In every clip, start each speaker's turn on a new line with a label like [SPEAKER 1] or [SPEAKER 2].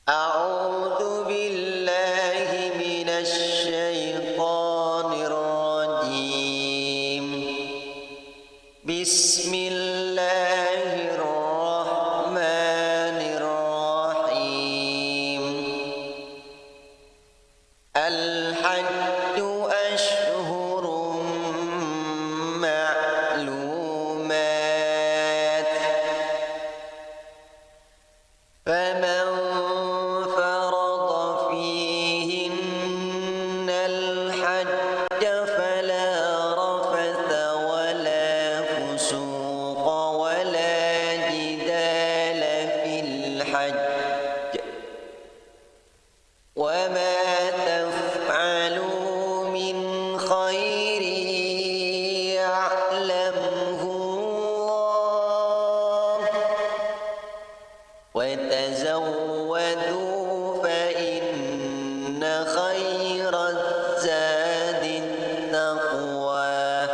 [SPEAKER 1] أعوذ بالله من الشيطان الرجيم. بسم الله الرحمن الرحيم. الحج أشهر معلومات، فمن فرض فيهن الحج فلا رفث ولا فسوق ولا جدال في الحج، وما تفعلوا من خير يعلمه الله، وتزودوا فإن خير الزاد التقوى،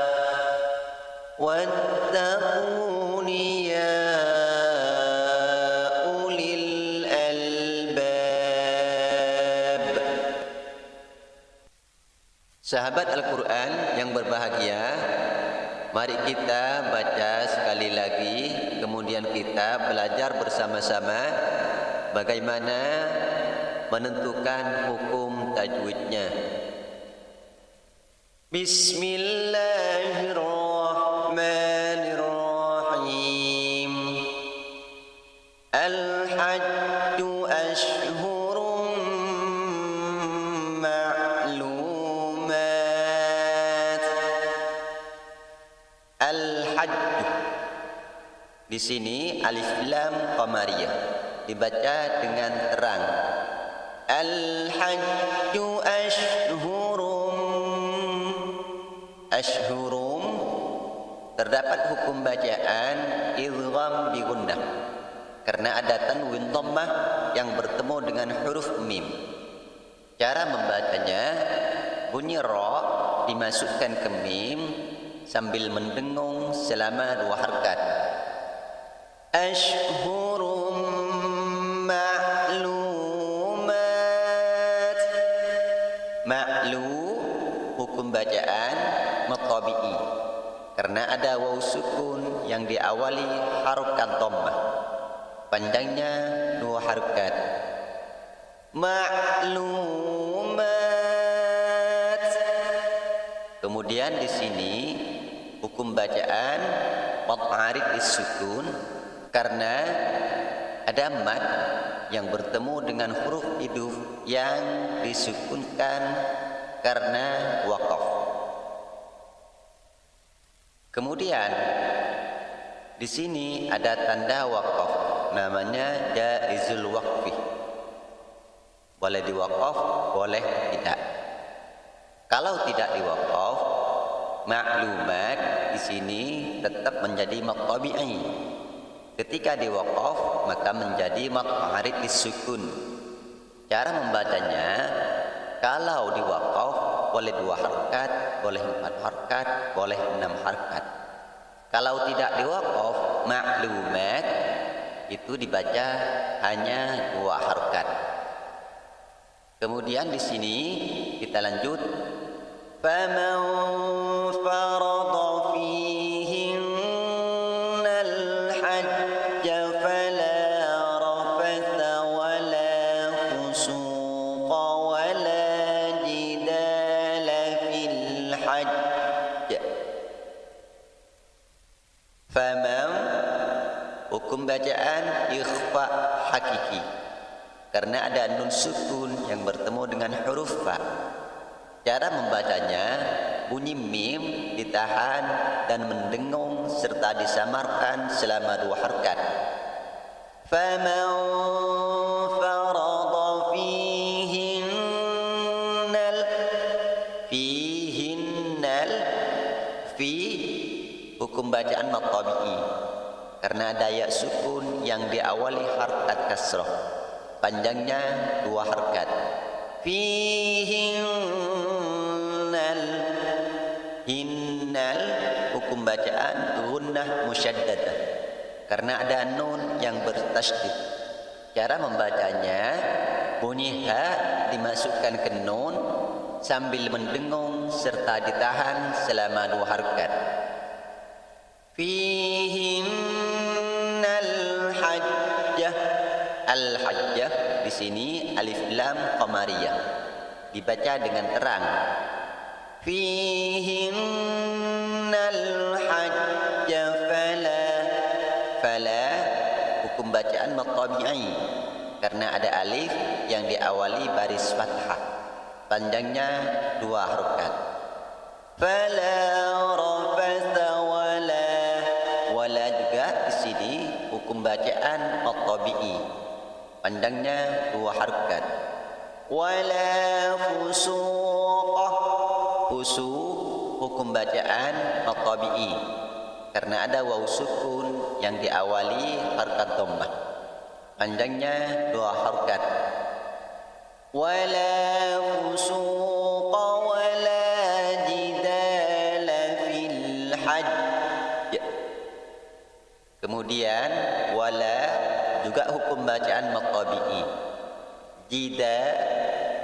[SPEAKER 1] واتقون يا أولي الألباب. Sahabat Al-Quran yang berbahagia, mari kita baca sekali lagi, kemudian kita belajar bersama-sama bagaimana menentukan hukum tajwidnya. Bismillahirrahmanirrahim. Al-hajju ashhurun ma'lumat. Al-hajj di sini alif lam qamariyah dibaca dengan terang. Al-hajju ashhurum terdapat hukum bacaan idgham bi gunnah karena ada tanwin dhammah yang bertemu dengan huruf mim. Cara membacanya, bunyi ra dimasukkan ke mim sambil mendengung selama 2 harakat. Ashhurum ma'lumat. Ma'lu hukum bacaan matabi'i karena ada waw sukun yang diawali harokat dhammah. Panjangnya 2 harakat. Ma'lumat. Kemudian di sini hukum bacaan mad arid disukun karena ada mad yang bertemu dengan huruf iduf yang disukunkan karena waqaf. Kemudian di sini ada tanda waqaf, namanya jaizul waqfi. Boleh diwaqaf, boleh tidak. Kalau tidak diwaqaf, maklumat di sini tetap menjadi mad tabi'i. Ketika diwaqaf maka menjadi mad arid disukun. Cara membacanya, kalau diwaqaf boleh 2 harakat, boleh 4 harakat, boleh 6 harakat. Kalau tidak diwaqaf, maklumat itu dibaca hanya 2 harakat. Kemudian di sini kita lanjut. Faman farada fihinnal hajj fala rafatha wala fusuqa wala jidala fil hajj. Faman hukum bacaan ikhfa hakiki karena ada nun sukun yang bertemu dengan huruf fa. Cara membacanya, bunyi mim ditahan dan mendengung serta disamarkan selama 2 harakat. Faman farada fihinnal fi hukum bacaan mad tabi'i karena ada ya sukun yang diawali harakat kasrah. Panjangnya 2 harakat. Hinnal hukum bacaan gunnah musyaddadah karena ada nun yang bertasydid. Cara membacanya, bunyi ha dimasukkan ke nun sambil mendengung serta ditahan selama 2 harakat. Fihinnal hajjah. Al-hajjah di sini alif lam qamariyah. Dibaca dengan terang. Fihinnal hajjah fala hukum bacaan maqtabi'i karena ada alif yang diawali baris fathah. Panjangnya 2 harakat. Fala rafatha wala juga di sini hukum bacaan maqtabi'i. Panjangnya 2 harakat. Wala fusuqah. Fusuq hukum bacaan maqtabi'i karena ada waw sukun yang diawali harakat dhammah. Panjangnya 2 harakat. Wala fusuqa wala jidala fil hajj. Kemudian wala juga hukum bacaan maqtabi'i. Jida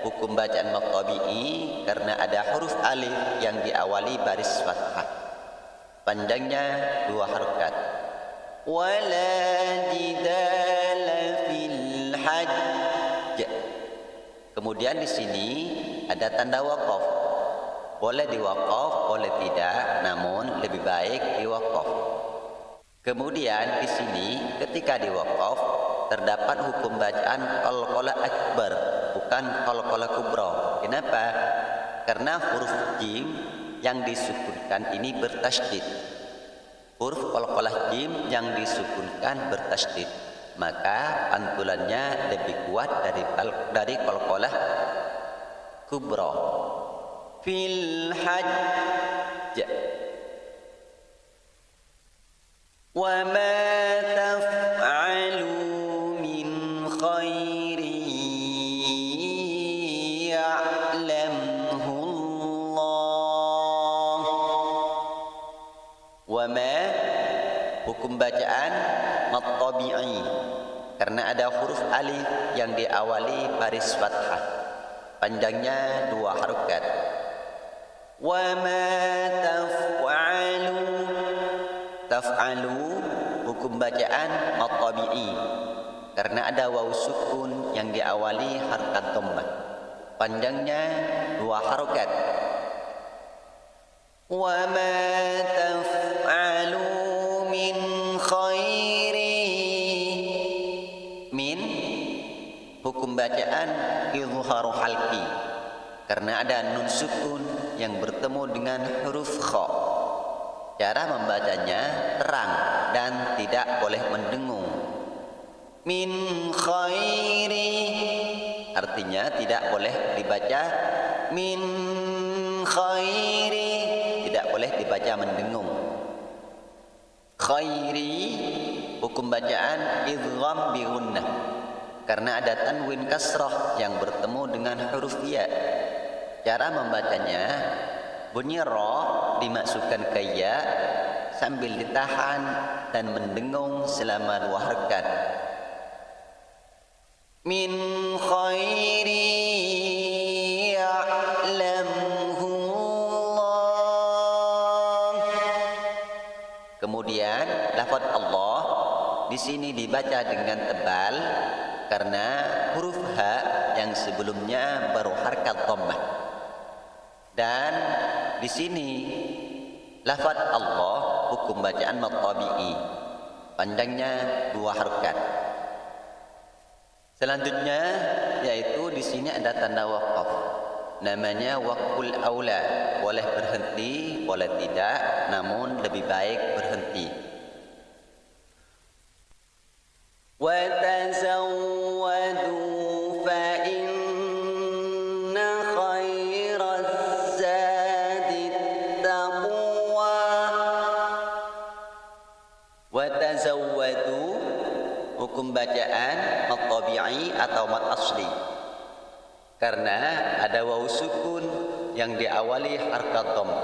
[SPEAKER 1] hukum bacaan maqtabi'i karena ada huruf alif yang diawali baris fathah. Panjangnya 2 harakat. Wala jidala fil hajj. Kemudian di sini ada tanda waqaf. Boleh diwaqaf, boleh tidak, namun lebih baik diwaqaf. Kemudian di sini ketika diwaqaf terdapat hukum bacaan qalqalah akbar, bukan qalqalah kubra. Kenapa? Karena huruf jim yang disukunkan ini bertasydid. Huruf qalqalah jim yang disukunkan bertasydid, maka pantulannya lebih kuat dari qalqalah kubra. Fil hajj. Wa ma taf'alu min khairin ya'lamhu Allah. Wa ma hukum bacaan maqtabi'i karena ada huruf alif yang diawali baris fathah. Panjangnya 2 harakat. Wa ma taf'alu. Taf'alu hukum bacaan maqtabi'i karena ada waw sukun yang diawali harakat dhammah. Panjangnya 2 harakat. Wa ma taf'alu min khairi. Min hukum bacaan izharu halqi karena ada nun sukun yang bertemu dengan huruf kha. Cara membacanya terang dan tidak boleh mendengung. Min khairi artinya tidak boleh dibaca min khairi, tidak boleh dibaca mendengung. Khairi hukum bacaan idgham bi gunnah karena ada tanwin kasrah yang bertemu dengan huruf ya. Cara membacanya, bunyi ra dimasukkan ke ya sambil ditahan dan mendengung selama 2 harakat. Min khairi ya'lamhu Allah. Kemudian lafaz Allah di sini dibaca dengan tebal karena huruf ha yang sebelumnya baru harakat dhammah. Dan di sini lafaz Allah hukum bacaan maqtabi'i, panjangnya 2 harakat. Selanjutnya yaitu di sini ada tanda waqaf. Namanya waqful aula. Boleh berhenti, boleh tidak, namun lebih baik berhenti. Wa tazawwadu fa inna khairaz zadi taqwa. Wa tazawwadu hukum bacaan maqtabi'i atau mad asli karena ada waw sukun yang diawali harakat dhammah.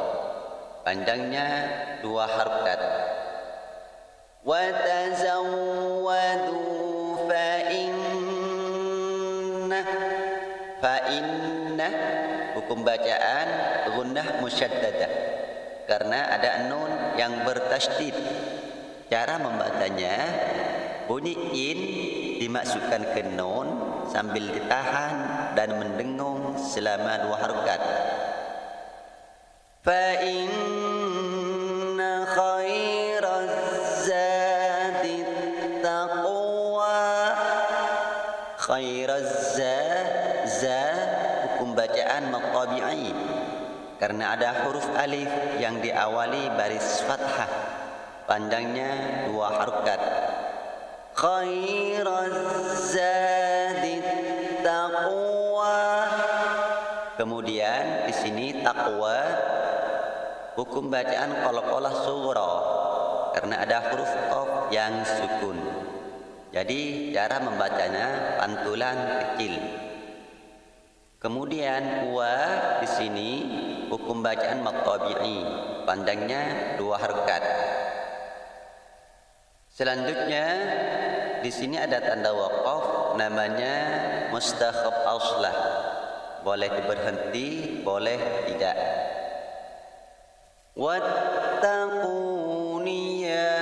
[SPEAKER 1] Panjangnya 2 harakat. Wa tazawwadu fa in fa inna hukum bacaan gunnah musyaddadah karena ada nun yang bertasydid. Cara membacanya bunyi in dimasukkan ke nun sambil ditahan dan mendengung selama 2 harokat. Fa inna khairaz zadi taqwa. Khairaz za hukum bacaan matabi'i karena ada huruf alif yang diawali baris fathah, panjangnya 2 harokat. Khairaz zadi taqwa. Kemudian di sini taqwa hukum bacaan qalqalah sughra karena ada huruf qaf yang sukun. Jadi cara membacanya pantulan kecil. Kemudian wa di sini hukum bacaan matabi'i, panjangnya 2 harokat. Selanjutnya di sini ada tanda waqaf namanya mustakhaf aslah. Boleh diberhenti, boleh tidak. Wattaquni ya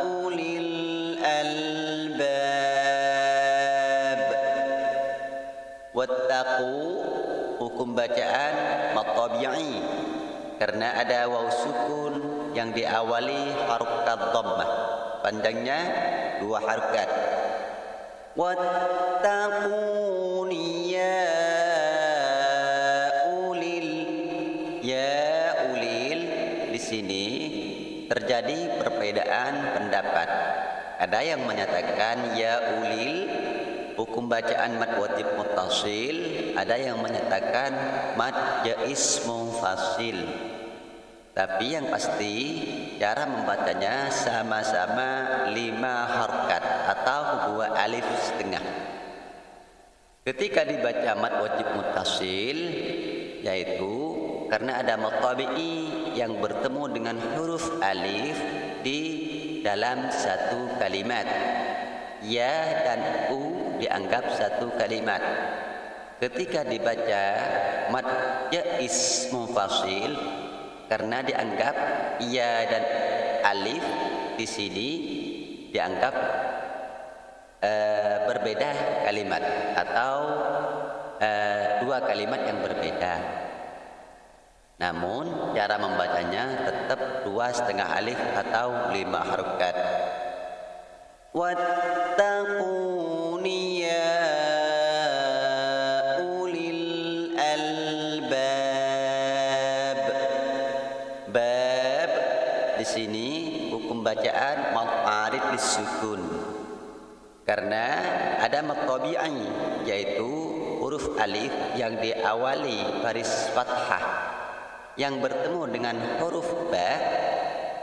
[SPEAKER 1] ulil albab. Wattaqu hukum bacaan matabi'i karena ada waw sukun yang diawali harokat dhammah, panjangnya 2 harokat. Wattaquni ya ulil. Ya ulil di sini terjadi perbedaan pendapat. Ada yang menyatakan ya ulil hukum bacaan mad wajib muttasil, ada yang menyatakan mad jaiz munfasil. Tapi yang pasti cara membacanya sama-sama 5 harokat atau 2 alif setengah. Ketika dibaca mad wajib muttasil, yaitu karena ada matabi'i yang bertemu dengan huruf alif di dalam satu kalimat. Ya dan u dianggap satu kalimat. Ketika dibaca mad jaiz munfasil karena dianggap ya dan alif di sini dianggap berbeda kalimat atau 2 kalimat yang berbeda. Namun cara membacanya tetap 2,5 alif atau 5 harokat. Wattaquni ya ulil albab. Bab di sini hukum bacaan ma'arid bisukun karena ada matabi'i yaitu huruf alif yang diawali baris fathah yang bertemu dengan huruf ba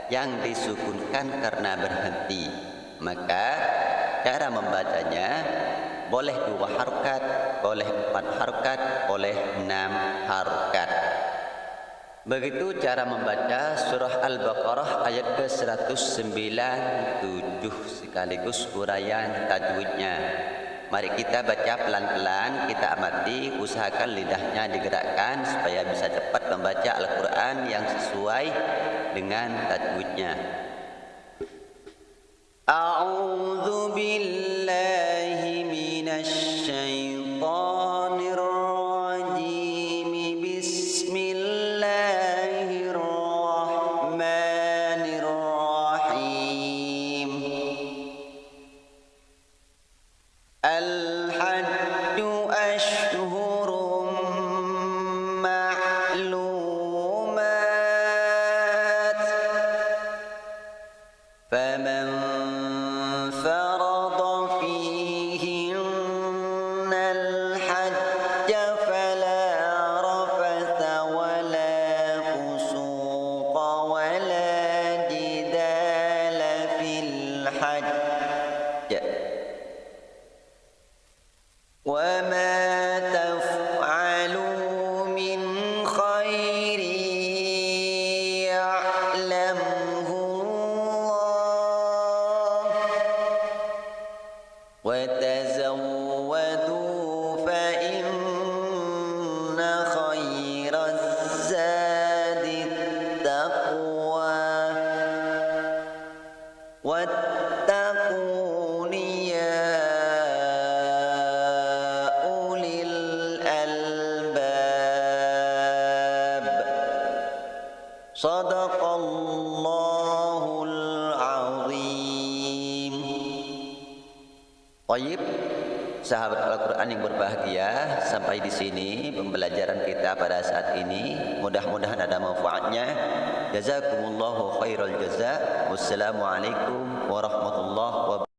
[SPEAKER 1] yang disukunkan karena berhenti. Maka cara membacanya boleh 2 harokat, boleh 4 harokat, boleh 6 harokat. Begitu cara membaca surah Al-Baqarah ayat ke-197 sekaligus uraian tajwidnya. Mari kita baca pelan-pelan, kita amati, usahakan lidahnya digerakkan supaya bisa cepat membaca Al-Quran yang sesuai dengan tajwidnya. A'udzu billahi minasy syaithanir rajim. Bismillahirrahmanirrahim. Al-hajju ashhurum ma'lumat. Faman farada fihinna al-hajja fala rafatha wala fusuqa wala jidala fil hajj. وَمَا تَفْعَلُوا مِنْ خَيْرٍ يَعْلَمْهُ اللَّهُ وَتَزَوَّدُوا Sadaqallahul azim. Baik, sahabat Al-Quran yang berbahagia, sampai di sini pembelajaran kita pada saat ini. Mudah-mudahan ada manfaatnya. Jazakumullahu khairal jaza. Wassalamualaikum warahmatullahi wabarakatuh.